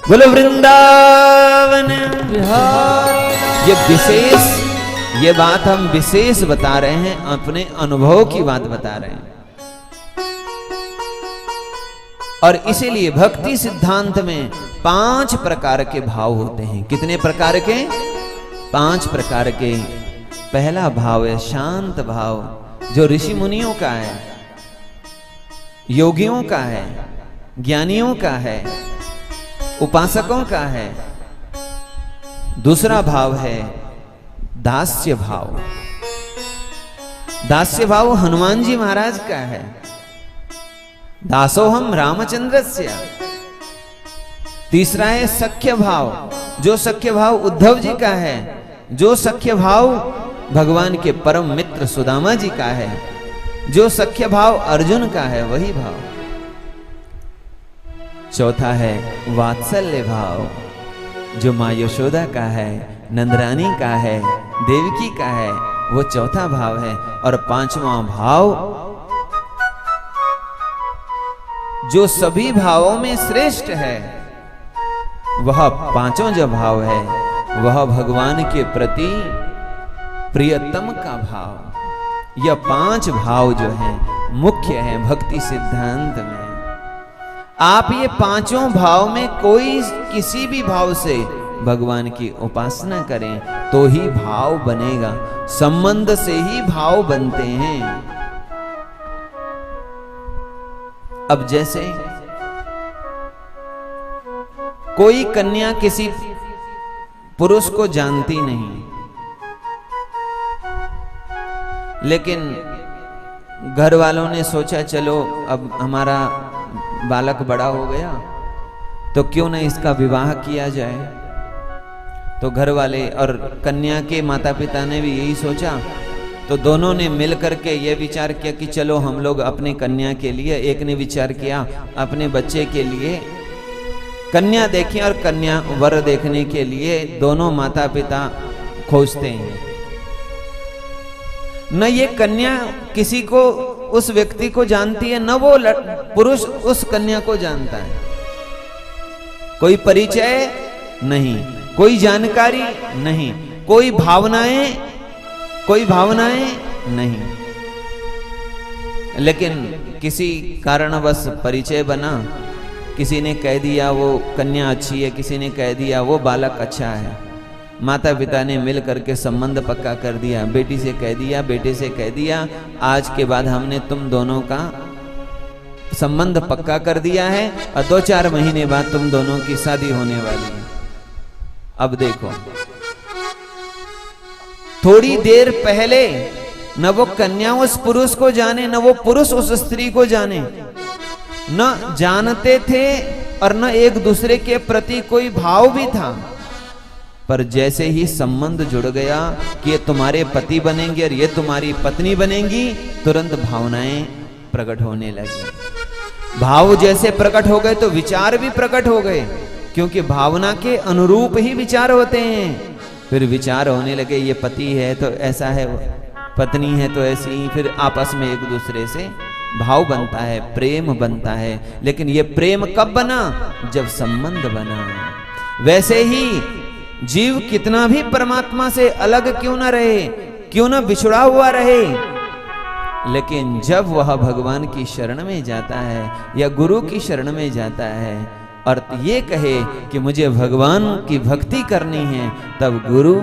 बोलो वृंदावन ये बात हम विशेष बता रहे हैं, अपने अनुभव की बात बता रहे हैं। और इसीलिए भक्ति सिद्धांत में 5 प्रकार के भाव होते हैं। कितने प्रकार के? 5 प्रकार के। पहला भाव है शांत भाव, जो ऋषि मुनियों का है, योगियों का है, ज्ञानियों का है, उपासकों का है। दूसरा भाव है दास्य भाव। दास्य भाव हनुमान जी महाराज का है। दासोहम रामचंद्रस्य। तीसरा है सख्य भाव, जो सख्य भाव उद्धव जी का है, जो सख्य भाव भगवान के परम मित्र सुदामा जी का है, जो सख्य भाव अर्जुन का है, वही भाव। चौथा है वात्सल्य भाव, जो मां यशोदा का है, नंदरानी का है, देवकी का है, वो चौथा भाव है। और 5वां भाव, जो सभी भावों में श्रेष्ठ है, वह 5वां जो भाव है, वह भगवान के प्रति प्रियतम का भाव। यह 5 भाव जो हैं मुख्य है भक्ति सिद्धांत में। आप ये 5 भाव में कोई किसी भी भाव से भगवान की उपासना करें तो ही भाव बनेगा। संबंध से ही भाव बनते हैं। अब जैसे कोई कन्या किसी पुरुष को जानती नहीं, लेकिन घर वालों ने सोचा चलो अब हमारा बालक बड़ा हो गया तो क्यों न इसका विवाह किया जाए। तो घर वाले और कन्या के माता पिता ने भी यही सोचा। तो दोनों ने मिलकर के ये विचार किया कि चलो हम लोग अपने कन्या के लिए, एक ने विचार किया अपने बच्चे के लिए कन्या देखें, और कन्या वर देखने के लिए दोनों माता पिता खोजते हैं। न ये कन्या किसी को, उस व्यक्ति को जानती है, न वो पुरुष उस कन्या को जानता है। कोई परिचय नहीं, कोई जानकारी नहीं, कोई भावनाएं नहीं। लेकिन किसी कारणवश परिचय बना, किसी ने कह दिया वो कन्या अच्छी है, किसी ने कह दिया वो बालक अच्छा है। माता पिता ने मिल करके संबंध पक्का कर दिया, बेटी से कह दिया, बेटे से कह दिया, आज के बाद हमने तुम दोनों का संबंध पक्का कर दिया है और 2-4 महीने बाद तुम दोनों की शादी होने वाली है। अब देखो, थोड़ी देर पहले न वो कन्या उस पुरुष को जाने, न वो पुरुष उस स्त्री को जाने, न जानते थे और न एक दूसरे के प्रति कोई भाव भी था। पर जैसे ही संबंध जुड़ गया कि ये तुम्हारे पति बनेंगे और ये तुम्हारी पत्नी बनेंगी, तुरंत भावनाएं प्रकट होने लगी। भाव जैसे प्रकट हो गए तो विचार भी प्रकट हो गए, क्योंकि भावना के अनुरूप ही विचार होते हैं। फिर विचार होने लगे, ये पति है तो ऐसा है, पत्नी है तो ऐसी। फिर आपस में एक दूसरे से भाव बनता है, प्रेम बनता है। लेकिन ये प्रेम कब बना? जब संबंध बना। वैसे ही जीव कितना भी परमात्मा से अलग क्यों ना रहे, क्यों ना बिछड़ा हुआ रहे, लेकिन जब वह भगवान की शरण में जाता है या गुरु की शरण में जाता है और ये कहे कि मुझे भगवान की भक्ति करनी है, तब गुरु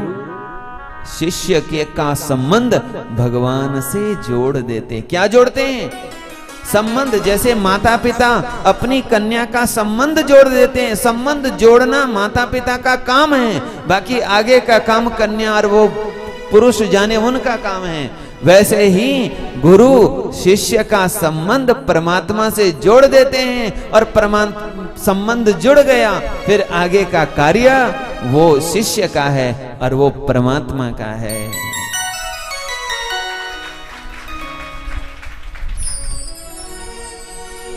शिष्य के का संबंध भगवान से जोड़ देते। क्या जोड़ते हैं? संबंध। जैसे माता पिता अपनी कन्या का संबंध जोड़ देते हैं, संबंध जोड़ना माता पिता का काम है, बाकी आगे का काम कन्या और वो पुरुष जाने उनका काम है। वैसे ही गुरु शिष्य का संबंध परमात्मा से जोड़ देते हैं और संबंध जुड़ गया, फिर आगे का कार्य वो शिष्य का है और वो परमात्मा का है।